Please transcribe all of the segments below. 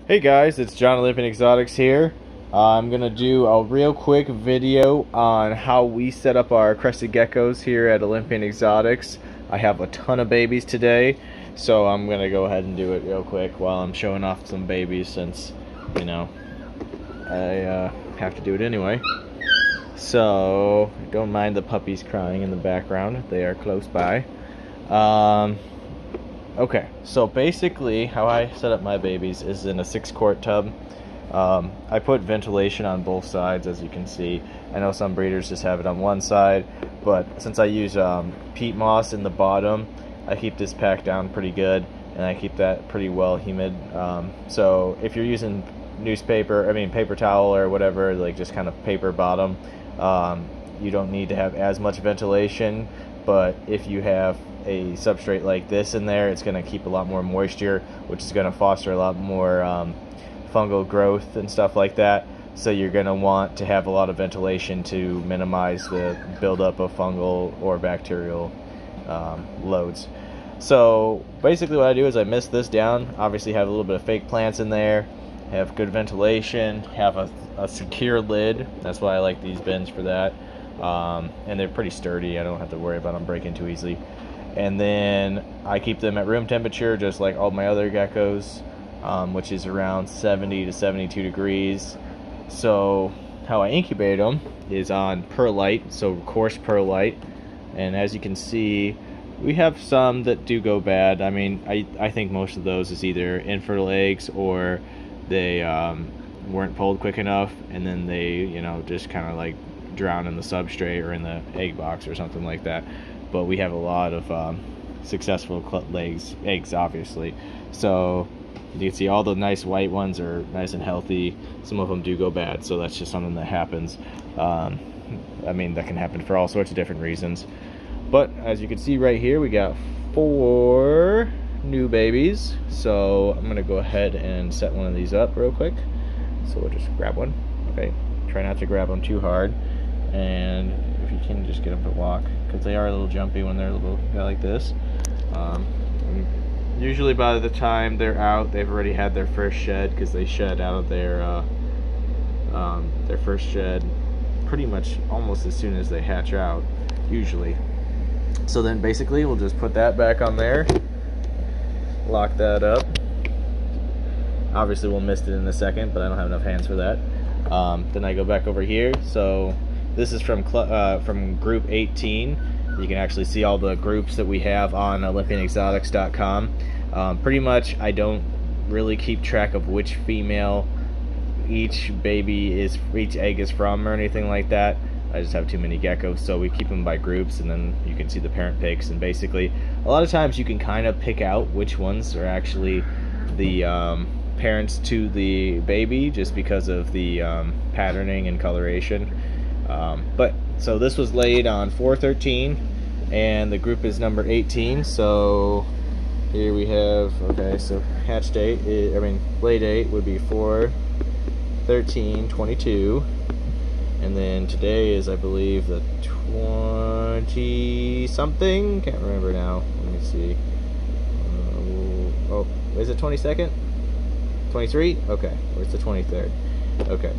Hey guys, it's John Olympian Exotics here. I'm gonna do a real quick video on how we set up our crested geckos here at Olympian Exotics. I have a ton of babies today, so I'm gonna go ahead and do it real quick while I'm showing off some babies since, you know, I have to do it anyway. So, don't mind the puppies crying in the background, they are close by. Okay, so basically how I set up my babies is in a 6-quart tub. I put ventilation on both sides, as you can see. I know some breeders just have it on one side, but since I use peat moss in the bottom, I keep this packed down pretty good, and I keep that pretty well humid. So if you're using paper towel or whatever, like just kind of paper bottom, you don't need to have as much ventilation. But if you have a substrate like this in there, it's going to keep a lot more moisture, which is going to foster a lot more fungal growth and stuff like that. So you're going to want to have a lot of ventilation to minimize the buildup of fungal or bacterial loads. So basically what I do is I mist this down, obviously have a little bit of fake plants in there, have good ventilation, have a secure lid. That's why I like these bins for that. And they're pretty sturdy. I don't have to worry about them breaking too easily. And then I keep them at room temperature, just like all my other geckos, which is around 70 to 72 degrees. So how I incubate them is on perlite, so coarse perlite. And as you can see, we have some that do go bad. I mean, I think most of those is either infertile eggs or they weren't pulled quick enough, and then they, you know, just kind of like drown in the substrate or in the egg box or something like that. But we have a lot of successful eggs, obviously. So you can see all the nice white ones are nice and healthy. Some of them do go bad, so that's just something that happens. I mean, that can happen for all sorts of different reasons. But as you can see right here, we got 4 new babies. So I'm gonna go ahead and set one of these up real quick. So we'll just grab one. Okay, try not to grab them too hard, and if you can, just get them to walk, because they are a little jumpy when they're a little guy like this. Usually by the time they're out, they've already had their first shed, because they shed out of their first shed pretty much almost as soon as they hatch out, usually. So then basically we'll just put that back on there, lock that up. Obviously we'll mist it in a second, but I don't have enough hands for that. Then I go back over here. So this is from group 18. You can actually see all the groups that we have on olympianexotics.com. Pretty much I don't really keep track of which female each egg is from or anything like that. I just have too many geckos, so we keep them by groups, and then you can see the parent pics. And basically a lot of times you can kind of pick out which ones are actually the parents to the baby, just because of the patterning and coloration. But so this was laid on 4/13, and the group is number 18. So here we have, okay, so hatch date lay date would be 4/13/22, and then today is, I believe, the 20 something, can't remember now. Let me see. Oh, is it 22nd? 23? Okay, or it's the 23rd. Okay.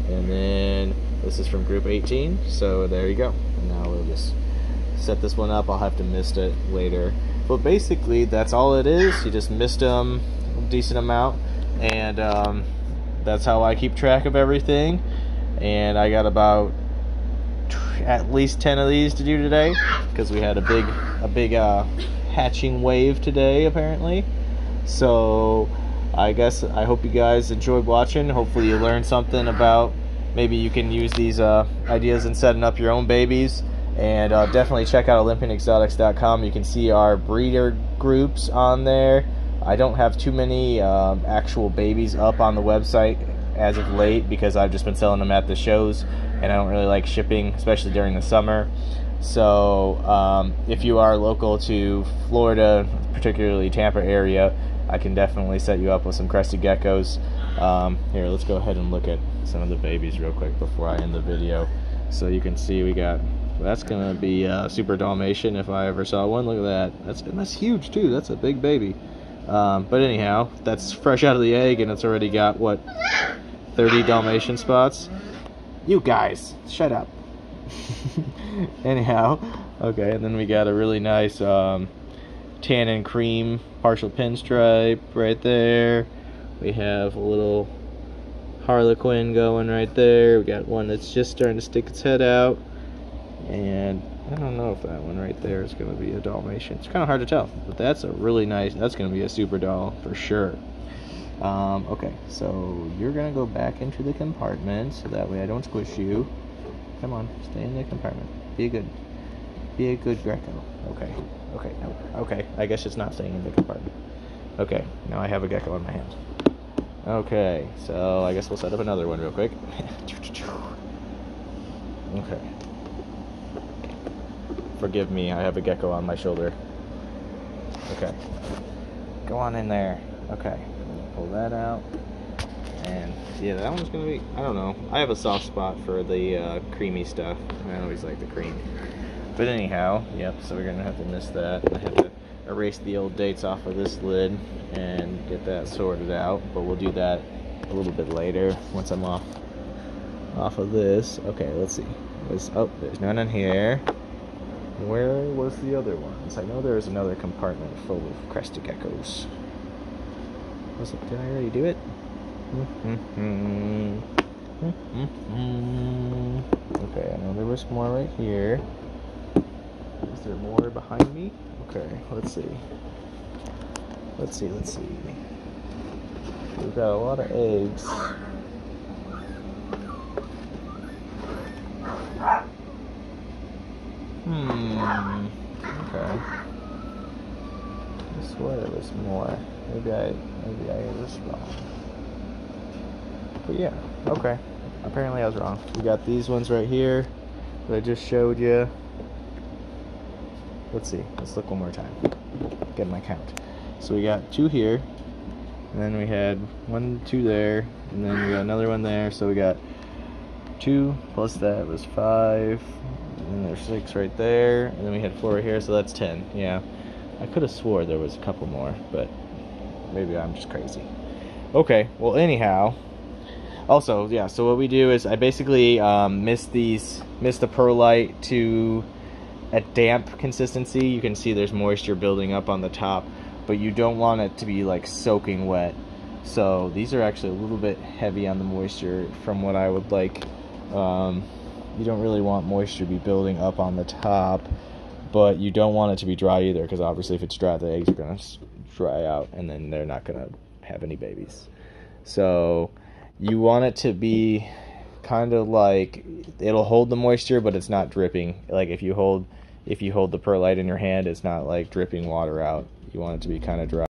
And then this is from group 18, so there you go. And now we'll just set this one up. I'll have to mist it later. But basically, that's all it is. You just mist them a decent amount, and that's how I keep track of everything. And I got about at least 10 of these to do today, because we had a big hatching wave today, apparently. So I hope you guys enjoyed watching. Hopefully you learned something about, maybe you can use these ideas in setting up your own babies. And definitely check out olympianexotics.com. You can see our breeder groups on there. I don't have too many actual babies up on the website as of late, because I've just been selling them at the shows, and I don't really like shipping, especially during the summer. So if you are local to Florida, particularly Tampa area, I can definitely set you up with some crested geckos. Here, let's go ahead and look at some of the babies real quick before I end the video. So you can see we got, that's gonna be Super Dalmatian if I ever saw one. Look at that. That's huge too. That's a big baby. But anyhow, that's fresh out of the egg, and it's already got, what, 30 Dalmatian spots? You guys, shut up. Anyhow, okay, and then we got a really nice tan and cream partial pinstripe right there. We have a little Harlequin going right there. We got one that's just starting to stick its head out, and I don't know if that one right there is going to be a Dalmatian. It's kind of hard to tell, but that's a really nice, that's going to be a super doll for sure. Okay, so you're going to go back into the compartment so that way I don't squish you. Come on, stay in the compartment. Be a good gecko. Okay, okay, okay. I guess it's not staying in the compartment. Okay, now I have a gecko in my hand. Okay, so I guess we'll set up another one real quick. Okay. Forgive me, I have a gecko on my shoulder. Okay. Go on in there. Okay. Pull that out. And yeah, that one's gonna be, I don't know. I have a soft spot for the creamy stuff. I always like the cream. But anyhow, yep, so we're gonna have to miss that. I have to erase the old dates off of this lid and get that sorted out, but we'll do that a little bit later once I'm off of this. Okay, let's see. Oh, there's none in here. Where was the other ones? I know there was another compartment full of crested geckos. Did I already do it? Okay, I know there was more right here. Is there more behind me? Okay, let's see. Let's see. We've got a lot of eggs. Okay. I swear there was more. Maybe I was wrong. But yeah, okay. Apparently I was wrong. We got these ones right here that I just showed you. Let's see. Let's look one more time. Get my count. So we got 2 here, and then we had 1, 2 there, and then we got another one there. So we got 2 plus that was 5, and then there's 6 right there, and then we had 4 right here, so that's 10. Yeah, I could have swore there was a couple more, but maybe I'm just crazy. Okay, well anyhow, also, yeah, so what we do is I basically mist the perlite to a damp consistency. You can see there's moisture building up on the top, but you don't want it to be like soaking wet. So these are actually a little bit heavy on the moisture from what I would like. You don't really want moisture to be building up on the top, but you don't want it to be dry either, because obviously if it's dry, the eggs are going to dry out and then they're not going to have any babies. So you want it to be kind of like, it'll hold the moisture, but it's not dripping. Like if you hold the perlite in your hand, it's not like dripping water out. You want it to be kind of dry.